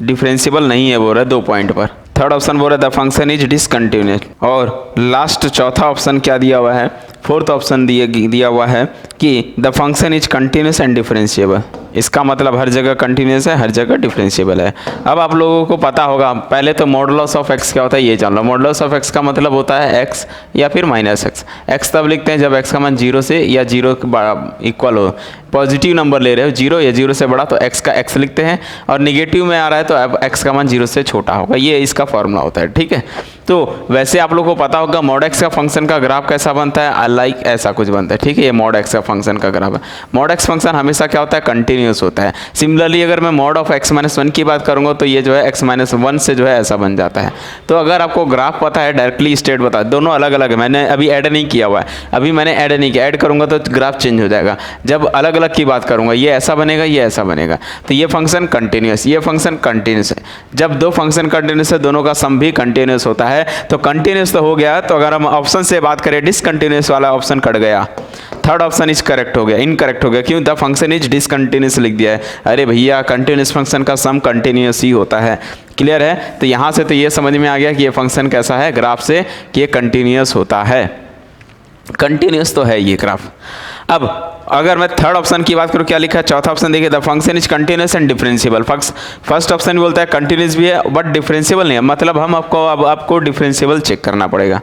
differentiable नहीं है बोल रहा है 2 पॉइंट पर। थर्ड ऑप्शन बोल रहा है द फंक्शन इज डिसकंटिन्यूअस। और लास्ट चौथा ऑप्शन क्या दिया हुआ है, फोर्थ ऑप्शन दिया हुआ है कि the function is continuous and differentiable. इसका मतलब हर जगह कंटिन्यूअस है, हर जगह डिफरेंशिएबल है। अब आप लोगों को पता होगा, पहले तो मॉडुलस ऑफ x क्या होता है ये जान लो। मॉडुलस ऑफ x का मतलब होता है x या फिर माइनस x। x तब लिखते हैं जब x का मान 0 से या 0 के इक्वल हो। पॉजिटिव नंबर ले रहे हो 0 या 0 से बड़ा तो x का x लिखते हैं, और निगेटिव में आ रहा है तो अब x का मान 0 से छोटा होगा, ये इसका फॉर्मूला होता है। ठीक है, तो वैसे आप लोगों को पता होगा मॉड x का फंक्शन का ग्राफ कैसा बनता है, लाइक ऐसा कुछ बनता है। ठीक है, ये मॉड x का फंक्शन का ग्राफ है। मॉड x फंक्शन हमेशा क्या होता है, कंटिन्यूअस कंटिन्यूस होता है। सिमिलरली अगर मैं मॉड ऑफ x माइनस 1 की बात करूँगा तो ये जो है x माइनस 1 से जो है ऐसा बन जाता है। तो अगर आपको ग्राफ पता है, डायरेक्टली स्टेट बता, दोनों अलग अलग है, मैंने अभी ऐड नहीं किया हुआ है, अभी मैंने ऐड नहीं किया, ऐड करूँगा तो ग्राफ चेंज हो जाएगा। जब अलग अलग की बात करूँगा ये ऐसा बनेगा, ये ऐसा बनेगा, तो ये फंक्शन कंटिन्यूस, ये फंक्शन कंटिन्यूस है। जब दो फंक्शन कंटिन्यूस है, दोनों का सम भी कंटिन्यूस होता है, तो कंटिन्यूस तो हो गया। तो अगर हम ऑप्शन से बात करें, डिसकंटिन्यूस वाला ऑप्शन कट गया, थर्ड ऑप्शन इज करेक्ट हो गया, इनकरेक्ट हो गया। क्यों? द फंक्शन इज डिसकंटिन्यूस लिख दिया है। अरे भैया कंटिन्यूस फंक्शन का सम कंटिन्यूस ही होता है। क्लियर है? तो यहाँ से तो ये समझ में आ गया कि ये फंक्शन कैसा है ग्राफ से, कि ये कंटिन्यूस होता है। कंटिन्यूस तो है ये ग्राफ। अब अगर मैं थर्ड ऑप्शन की बात करूँ, क्या लिखा है चौथा ऑप्शन? देखिए, the function is continuous and differentiable. First option भी बोलता है कंटिन्यूस भी है बट डिफरेंशिएबल नहीं है, मतलब हम आपको डिफरेंशिएबल चेक करना पड़ेगा।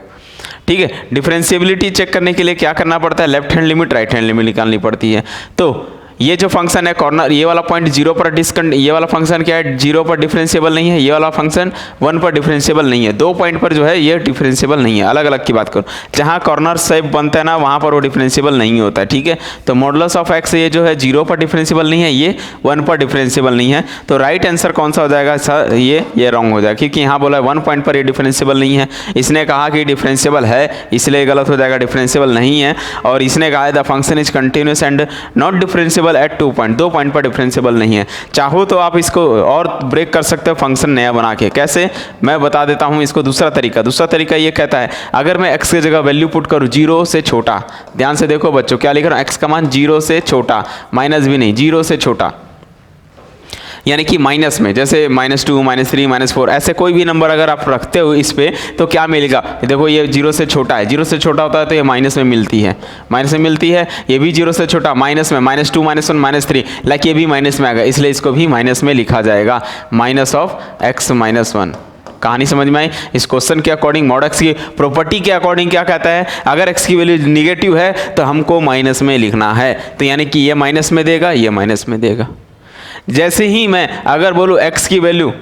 ठीक है, डिफरेंशिएबिलिटी चेक करने के लिए क्या करना पड़ता है? Left hand limit, right hand limit निकालनी पड़ती है। तो ये जो फंक्शन है कॉर्नर, ये वाला पॉइंट 0 पर ये वाला फंक्शन क्या है? 0 पर डिफरेंशिएबल नहीं है, ये वाला फंक्शन 1 पर डिफरेंशिएबल नहीं है। दो पॉइंट पर जो है ये डिफरेंशिएबल नहीं है। अलग अलग की बात करूँ, जहाँ कॉर्नर शेप बनता है ना, वहाँ पर वो डिफरेंशिएबल नहीं होता है। ठीक है, तो मॉडुलस ऑफ x ये जो है 0 पर डिफरेंशिएबल नहीं है, ये 1 पर डिफरेंशिएबल नहीं है। तो राइट आंसर कौन सा हो जाएगा सर? ये रॉन्ग हो जाएगा, क्योंकि यहाँ बोला है 1 पॉइंट पर ये डिफरेंशिएबल नहीं है। इसने कहा कि डिफरेंशिएबल है, इसलिए गलत हो जाएगा, डिफरेंशिएबल नहीं है। और इसने कहा है the function is continuous and not differentiable eight 2 point, 2 point पर डिफरेंशिएबल नहीं है। चाहो तो आप इसको और ब्रेक कर सकते हो फंक्शन नया बना के। कैसे? मैं बता देता हूं इसको दूसरा तरीका ये कहता है, अगर मैं x की जगह वैल्यू पुट करूं 0 से छोटा, ध्यान से देखो बच्चों क्या लिख रहा हूं, x का मान 0 से छोटा, माइनस भी नहीं, 0 से छोटा, यानी कि माइनस में, जैसे -2, -3, -4 ऐसे कोई भी नंबर अगर आप रखते हो इस पे, तो क्या मिलेगा? देखो ये 0 से छोटा है, 0 से छोटा होता है तो ये माइनस में मिलती है, ये भी 0 से छोटा माइनस में, -2, -1, -3, लाइक ये भी माइनस में आएगा, इसलिए इसको भी माइनस में लिखा जाएगा, माइनस ऑफ x - 1। कहानी समझ में आई? इस क्वेश्चन के अकॉर्डिंग मॉड x की प्रॉपर्टी के अकॉर्डिंग क्या कहता है, अगर x की वैल्यू निगेटिव है तो हमको माइनस में लिखना है। तो यानी कि ये माइनस में देगा, ये माइनस में देगा। जैसे ही मैं अगर बोलूँ x की वैल्यू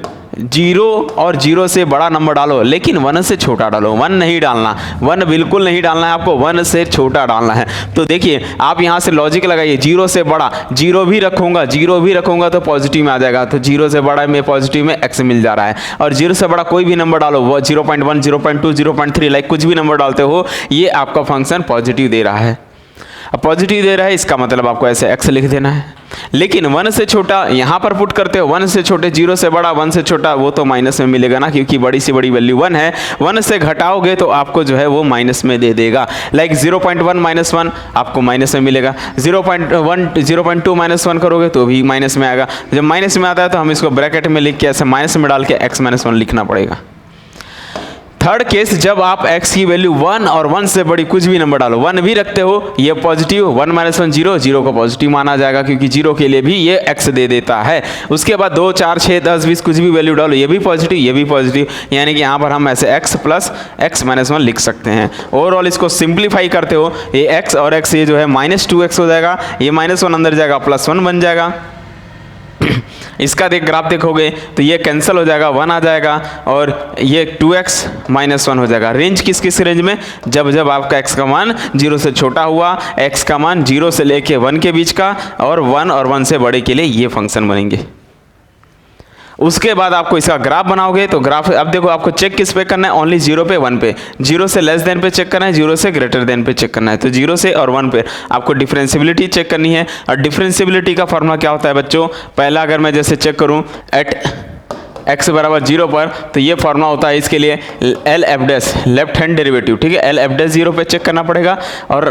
0 और 0 से बड़ा नंबर डालो, लेकिन 1 से छोटा डालो, 1 नहीं डालना, 1 बिल्कुल नहीं डालना है आपको, 1 से छोटा डालना है। तो देखिए आप यहाँ से लॉजिक लगाइए, 0 से बड़ा, 0 भी रखूंगा तो पॉजिटिव में आ जाएगा, तो 0 से बड़ा में पॉजिटिव में x मिल जा रहा है। और 0 से बड़ा कोई भी नंबर डालो, वो 0.1, 0.2, 0.3 लाइक कुछ भी नंबर डालते हो, ये आपका फंक्शन पॉजिटिव दे रहा है। अब पॉजिटिव दे रहा है, इसका मतलब आपको ऐसे x लिख देना है। लेकिन 1 से छोटा यहाँ पर पुट करते हो, 1 से छोटे, 0 से बड़ा, 1 से छोटा, वो तो माइनस में मिलेगा ना, क्योंकि बड़ी से बड़ी वैल्यू 1 है। 1 से घटाओगे तो आपको जो है वो माइनस में दे देगा। लाइक 0.1 - 1 आपको माइनस में मिलेगा, 0.2 - 1 करोगे तो भी माइनस में आएगा। जब माइनस में आता है तो हम इसको ब्रैकेट में लिख के ऐसे माइनस में डाल के x - 1 लिखना पड़ेगा। थर्ड केस, जब आप x की वैल्यू 1 और 1 से बड़ी कुछ भी नंबर डालो, 1 भी रखते हो, ये पॉजिटिव, 1 - 1 0, 0 को पॉजिटिव माना जाएगा, क्योंकि 0 के लिए भी ये x दे देता है। उसके बाद 2, 4, 6, 10, 20 कुछ भी वैल्यू डालो, ये भी पॉजिटिव, ये भी पॉजिटिव, यानी कि यहाँ पर हम ऐसे x प्लस x - 1 लिख सकते हैं। ओवरऑल इसको सिंप्लीफाई करते हो, ये x और x ये जो है -2x हो जाएगा, ये -1 अंदर जाएगा, +1 बन जाएगा। इसका ग्राफ देखोगे तो ये कैंसिल हो जाएगा, 1 आ जाएगा, और ये 2x - 1 हो जाएगा। रेंज किस रेंज में? जब आपका x का मान 0 से छोटा हुआ, x का मान 0 से लेके 1 के बीच का, और 1 और 1 से बड़े के लिए ये फंक्शन बनेंगे। उसके बाद आपको इसका ग्राफ बनाओगे तो ग्राफ, अब देखो आपको चेक किस पे करना है, ओनली 0 पे 1 पे, 0 से लेस देन पे चेक करना है, 0 से ग्रेटर देन पे चेक करना है। तो 0 से और 1 पे आपको डिफरेंशिएबिलिटी चेक करनी है। और डिफरेंशिएबिलिटी का फॉर्मूला क्या होता है बच्चों? पहला अगर मैं जैसे चेक करूं एट x बराबर 0 पर, तो ये फॉर्मूला होता है इसके लिए LF' लेफ्ट हैंड डेरिवेटिव, ठीक है, LF' 0 पे चेक करना पड़ेगा और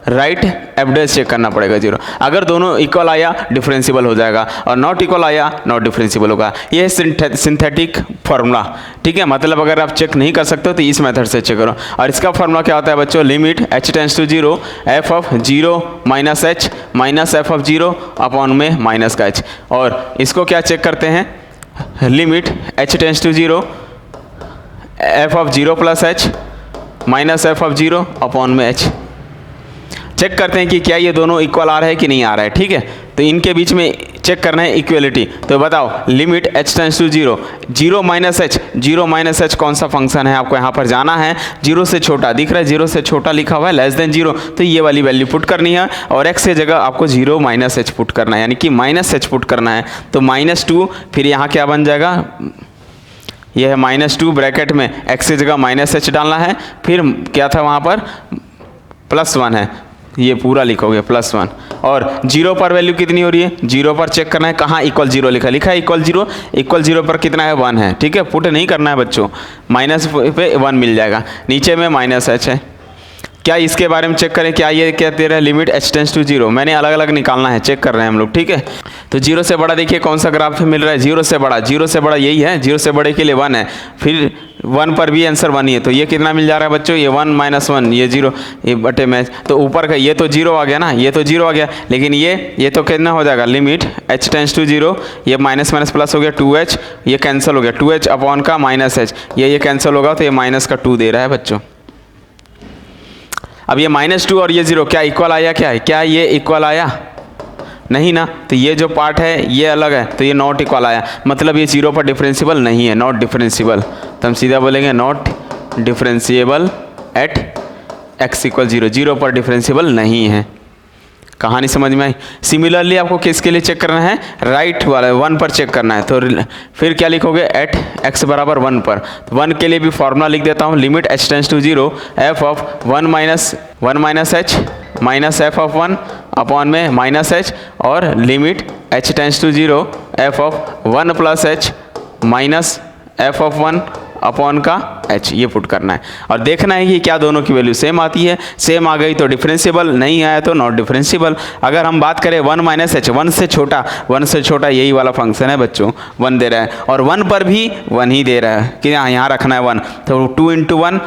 राइट F' चेक करना पड़ेगा 0। अगर दोनों इक्वल आया डिफरेंशिएबल हो जाएगा, और नॉट इक्वल आया नॉट डिफरेंशिएबल होगा। ये है सिंथेटिक फार्मूला, ठीक है, मतलब अगर आप चेक नहीं कर सकते तो इस मेथड से चेक करो। और इसका फार्मूला क्या होता है बच्चों? Limit h tends to 0 f of 0 minus h minus f of 0 upon में माइनस का h। और इसको क्या चेक करते हैं? Limit h tends to 0 f of 0 plus h minus f of 0 upon में h। चेक करते हैं कि क्या ये दोनों इक्वल आ रहा है कि नहीं आ रहा है, ठीक है। तो इनके बीच में चेक करना है इक्वलिटी। तो बताओ limit h tends to 0, 0 minus h कौन सा फंक्शन है, आपको यहाँ पर जाना है। 0 से छोटा दिख रहा है, 0 से छोटा लिखा हुआ है, लेस देन 0, तो ये वाली वैल्यू पुट करनी है और x की जगह आपको 0 माइनस h पुट करना है, यानी कि माइनस h पुट करना है। तो -2, फिर यहाँ क्या बन जाएगा, यह है -2 ब्रैकेट में x की जगह -h डालना है, फिर क्या था वहाँ पर +1 है, ये पूरा लिखोगे +1। और 0 पर वैल्यू कितनी हो रही है, 0 पर चेक करना है, कहाँ इक्वल 0 लिखा है इक्वल 0 पर कितना है 1 है, ठीक है, पुट नहीं करना है बच्चों, माइनस पे 1 मिल जाएगा, नीचे में -h है। क्या इसके बारे में चेक करें, क्या ये क्या दे रहा है, लिमिट h टेंड्स टू 0, मैंने अलग अलग निकालना है, चेक कर रहे हैं हम लोग, ठीक है। तो 0 से बड़ा देखिए कौन सा ग्राफ मिल रहा है, 0 से बड़ा यही है, 0 से बड़े के लिए 1 है, फिर 1 पर भी आंसर 1 ही है, तो ये कितना मिल जा रहा है बच्चों, ये 1 - 1, ये 0, ये बटे में, तो ऊपर का ये तो 0 आ गया ना, ये तो 0 आ गया, लेकिन ये तो कितना हो जाएगा, लिमिट h टेंड्स टू 0, ये माइनस माइनस प्लस हो गया 2h, ये कैंसिल हो गया 2h अपॉन का -h, ये कैंसिल होगा तो ये माइनस का 2 दे रहा है बच्चों। अब ये -2 और ये 0 क्या इक्वल आया, क्या ये इक्वल आया, नहीं ना, तो ये जो पार्ट है ये अलग है, तो ये नॉट इक्वल आया, मतलब ये 0 पर डिफरेंशिएबल नहीं है, नॉट डिफरेंशिएबल, तो हम सीधा बोलेंगे नॉट डिफरेंशिएबल एट x = 0, 0 पर डिफरेंशिएबल नहीं है। कहानी समझ में आई। सिमिलरली आपको किसके लिए चेक करना है, राइट वाला 1 पर चेक करना है, तो फिर क्या लिखोगे, एट x = 1 पर, 1 के लिए भी फॉर्मूला लिख देता हूँ, limit h tends to 0, f of 1 - h minus f of 1 upon में -h, और limit h tends to 0, f of 1 + h minus f of 1 upon का h, ये पुट करना है और देखना है कि क्या दोनों की वैल्यू सेम आती है, सेम आ गई तो डिफरेंशिएबल, नहीं आया तो नॉट डिफरेंशिएबल। अगर हम बात करें 1 - h, 1 से छोटा यही वाला फंक्शन है बच्चों, 1 दे रहा है और 1 पर भी 1 ही दे रहा है कि यहाँ रखना है 1, तो 2 × 1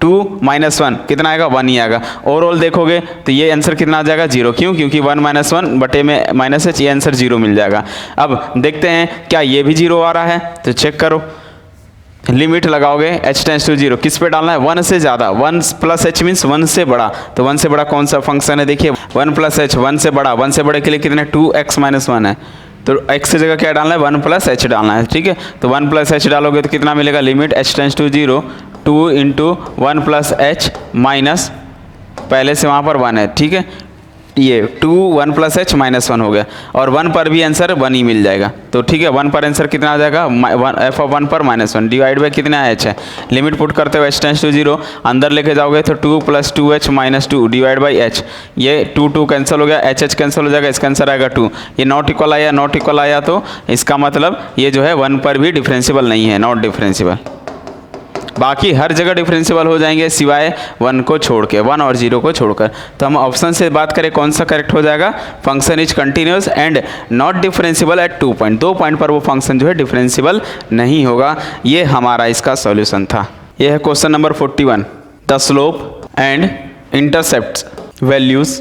2 - 1 कितना आएगा, 1 ही आएगा। ओवरऑल देखोगे तो ये आंसर कितना आ जाएगा, 0, क्योंकि 1 - 1 बटे में -h, ये आंसर 0 मिल जाएगा। अब देखते हैं क्या ये भी 0 आ रहा है, तो चेक करो, लिमिट लगाओगे h टेंड्स टू 0, किस पे डालना है, 1 से ज़्यादा, 1 + h मीन्स 1 से बड़ा, तो 1 से बड़ा कौन सा फंक्शन है, देखिए 1 + h, 1 से बड़ा, 1 से बड़े के लिए कितने 2x - 1 है, तो x की जगह क्या डालना है, 1 + h डालना है, ठीक है। तो 1 + h डालोगे तो कितना मिलेगा, limit h tends to 0, 2 × 1 + h minus पहले से वहाँ पर 1 है, ठीक है, ये 2 1 + h -1 हो गया, और 1 पर भी आंसर 1 ही मिल जाएगा, तो ठीक है 1 पर आंसर कितना आ जाएगा, f ऑफ 1 पर -1 डिवाइड बाई कितना h है, लिमिट पुट करते हुए h टेंड्स टू 0, अंदर लेके जाओगे तो 2 + 2h - 2 डिवाइड बाई h, ये 2 कैंसिल हो गया, h कैंसिल हो जाएगा, इसका आंसर आएगा 2, ये नॉट इक्वल आया तो इसका मतलब ये जो है 1 पर भी डिफरेंशिएबल नहीं है, नॉट डिफरेंशिएबल। बाकी हर जगह डिफरेंशिएबल हो जाएंगे सिवाय 1 को छोड़ के, 1 और 0 को छोड़कर। तो हम ऑप्शन से बात करें कौन सा करेक्ट हो जाएगा, function is continuous and not differentiable eight 2 point, 2 point पर वो फंक्शन जो है डिफरेंशिएबल नहीं होगा। ये हमारा इसका सॉल्यूशन था। ये है question number 41, the slope and intercept values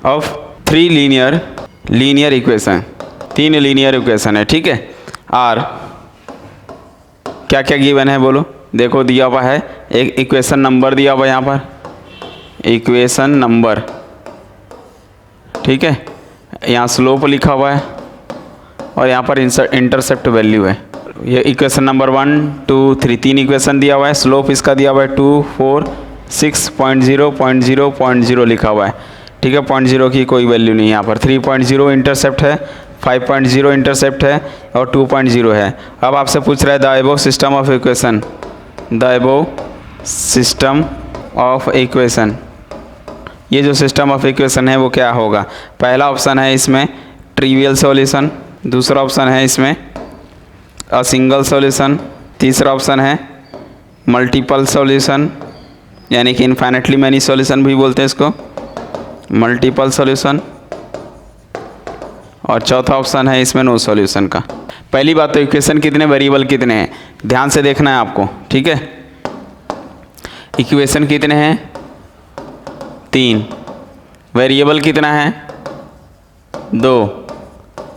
of 3 linear equation, 3 linear equation है, ठीक है। आर क्या क्या गिवन है बोलो, देखो दिया हुआ है एक इक्वेशन नंबर दिया हुआ है यहाँ पर, इक्वेशन नंबर, ठीक है, यहाँ स्लोप लिखा हुआ है और यहाँ पर इंटरसेप्ट वैल्यू है। ये इक्वेशन नंबर 1 2 3 3 इक्वेशन दिया हुआ है, स्लोप इसका दिया हुआ है 2 4 6 0 0 0 लिखा हुआ है, ठीक है, 0.0 की कोई वैल्यू नहीं है यहाँ पर, 3.0 इंटरसेप्ट है, 5.0 इंटरसेप्ट है और 2.0 है। अब आपसे पूछ रहा है the above system of equation, the above system of equation, ये जो सिस्टम ऑफ इक्वेशन है वो क्या होगा। पहला ऑप्शन है इसमें ट्रिवियल सॉल्यूशन, दूसरा ऑप्शन है इसमें अ सिंगल सॉल्यूशन, तीसरा ऑप्शन है मल्टीपल सॉल्यूशन, यानी कि इनफाइनेटली मैनी सॉल्यूशन भी बोलते हैं इसको, मल्टीपल सॉल्यूशन, और चौथा ऑप्शन है इसमें नो सॉल्यूशन का। पहली बात तो इक्वेशन कितने, वेरिएबल कितने हैं, ध्यान से देखना है आपको, ठीक है। इक्वेशन कितने हैं, 3, वेरिएबल कितना है, 2।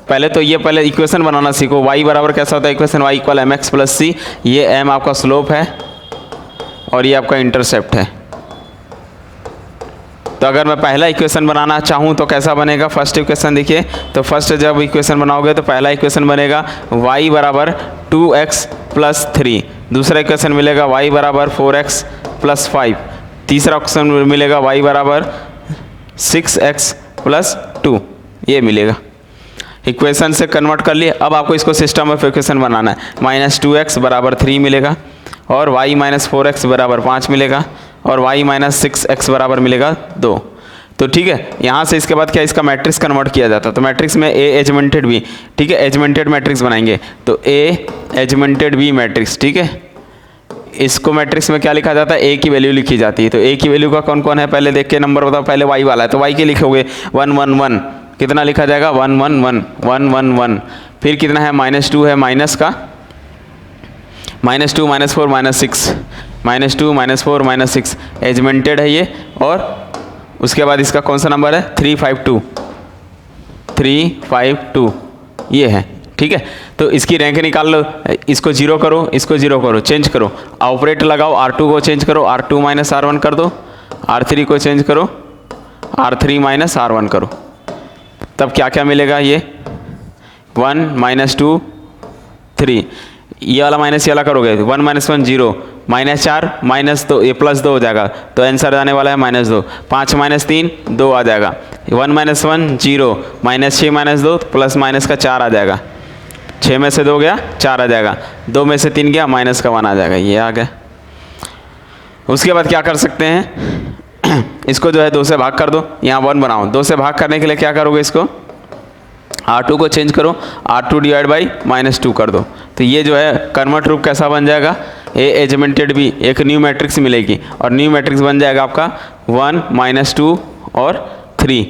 पहले तो ये पहले इक्वेशन बनाना सीखो, y बराबर कैसा होता है इक्वेशन, y = mx + c, ये m आपका स्लोप है और ये आपका इंटरसेप्ट है, तो अगर मैं पहला इक्वेशन बनाना चाहूँ तो कैसा बनेगा, फर्स्ट इक्वेशन देखिए, तो फर्स्ट जब इक्वेशन बनाओगे तो पहला इक्वेशन बनेगा y बराबर 2x प्लस 3, दूसरा इक्वेशन मिलेगा y बराबर 4x प्लस 5, तीसरा इक्वेशन मिलेगा y बराबर 6x प्लस 2, ये मिलेगा। इक्वेशन से कन्वर्ट कर लिए। अब आपको इसको सिस्टम ऑफ इक्वेशन बनाना है। -2x बराबर 3 मिलेगा और y माइनस 4x बराबर 5 मिलेगा और y माइनस 6x बराबर मिलेगा 2। तो ठीक है, यहाँ से इसके बाद क्या इसका मैट्रिक्स कन्वर्ट किया जाता है। तो मैट्रिक्स में ए एजमेंटेड बी, ठीक है, एजमेंटेड मैट्रिक्स बनाएंगे तो ए एजमेंटेड बी मैट्रिक्स, ठीक है। इसको मैट्रिक्स में क्या लिखा जाता है, ए की वैल्यू लिखी जाती है। तो ए की वैल्यू का कौन कौन है पहले देख के नंबर बताओ। पहले y वाला है तो y के लिखोगे 1 1 1, कितना लिखा जाएगा 1 1 1 1 1 1। फिर कितना है -2 है, माइनस का -2 -4 -6, -2 -4 -6 एजमेंटेड है ये। और उसके बाद इसका कौन सा नंबर है 352 352 ये है, ठीक है। तो इसकी रैंक निकाल लो, इसको 0 करो, इसको 0 करो, चेंज करो, ऑपरेटर लगाओ, R2 को चेंज करो, R2 माइनस R1 कर दो, R3 को चेंज करो, R3 माइनस R1 करो, तब क्या क्या मिलेगा ये 1 -2 3, ये वाला माइनस ये वाला करोगे 1 -1 0, -4 -2 ये +2 हो जाएगा तो आंसर आने वाला है -2, 5 -3 2 आ जाएगा, 1 -1 0, -6 -2 प्लस माइनस का 4 आ जाएगा, 6 में से 2 गया 4 आ जाएगा, 2 में से 3 गया माइनस का 1 आ जाएगा, ये आ गया। उसके बाद क्या कर सकते हैं इसको जो है 2 से भाग कर दो, यहाँ 1 बनाओ। 2 से भाग करने के लिए क्या करोगे, इसको R2 को चेंज करो, R2 डिवाइड बाई -2 कर दो। तो ये जो है कन्वर्ट रूप कैसा बन जाएगा, ए एजमेंटेड बी, एक न्यू मैट्रिक्स मिलेगी और न्यू मैट्रिक्स बन जाएगा आपका 1 -2 और 3।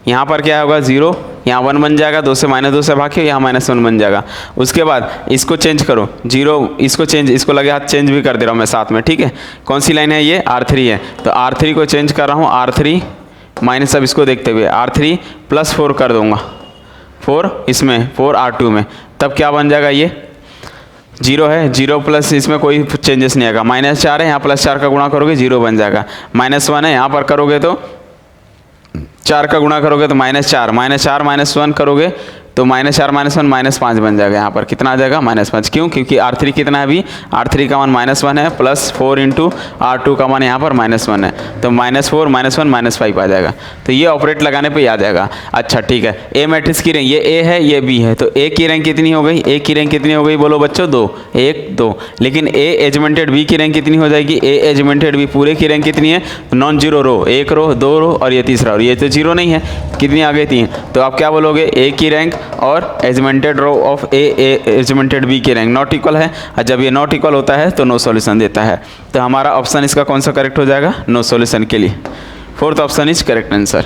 यहाँ पर क्या होगा 0, यहाँ 1 बन जाएगा, 2 से -2 से भाग के यहाँ -1 बन जाएगा। उसके बाद इसको चेंज करो 0, इसको चेंज, इसको लगे हाथ चेंज भी कर दे रहा हूँ मैं साथ में, ठीक है। कौन सी लाइन है ये R3 है, तो R3 को चेंज कर रहा हूँ, R3 माइनस, अब इसको देखते हुए R3 + 4 कर दूंगा, 4 इसमें 4 R2 में, तब क्या बन जाएगा ये 0 है, 0 प्लस इसमें कोई चेंजेस नहीं आएगा, -4 है, यहाँ +4 का गुणा करोगे 0 बन जाएगा, -1 है, यहाँ पर करोगे तो 4 का गुणा करोगे तो -4 -1 करोगे तो -4 -1 -5 बन जाएगा। यहाँ पर कितना आ जाएगा -5, क्यों, क्योंकि R3 कितना है अभी, R3 का मान -1 है, प्लस 4 × R2 का मान यहाँ पर -1 है, तो -4 -1 -5 आ जाएगा। तो ये ऑपरेट लगाने पे आ जाएगा। अच्छा ठीक है, ए मैट्रिक्स की रैंक, ये ए है ये बी है, तो ए की रैंक कितनी हो गई, ए की रैंक कितनी हो गई बोलो बच्चों 2 1 2। लेकिन ए एजमेंटेड बी की रैंक कितनी हो जाएगी, ए एजमेंटेड बी पूरे की रैंक कितनी है, नॉन जीरो रो, 1 रो 2 रो और ये तीसरा रो, ये तो 0 नहीं है, कितनी आ गई 3। तो आप क्या बोलोगे, ए की रैंक और एजमेंटेड रो ऑफ ए एजमेंटेड बी की रैंक नॉट इक्वल है, और जब ये नॉट इक्वल होता है तो नो सॉल्यूशन देता है। तो हमारा ऑप्शन इसका कौन सा करेक्ट हो जाएगा, नो सॉल्यूशन के लिए 4th option is correct answer,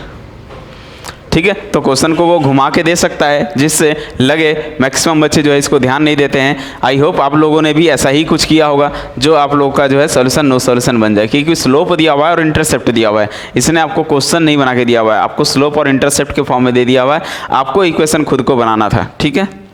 ठीक है। तो क्वेश्चन को वो घुमा के दे सकता है जिससे लगे मैक्सिमम बच्चे जो है इसको ध्यान नहीं देते हैं। आई होप आप लोगों ने भी ऐसा ही कुछ किया होगा जो आप लोग का जो है सॉल्यूशन नो सॉल्यूशन बन जाए, क्योंकि स्लोप दिया हुआ है और इंटरसेप्ट दिया हुआ है, इसने आपको क्वेश्चन नहीं बना के दिया हुआ है, आपको स्लोप और इंटरसेप्ट के फॉर्म में दे दिया हुआ है, आपको इक्वेशन खुद को बनाना था, ठीक है।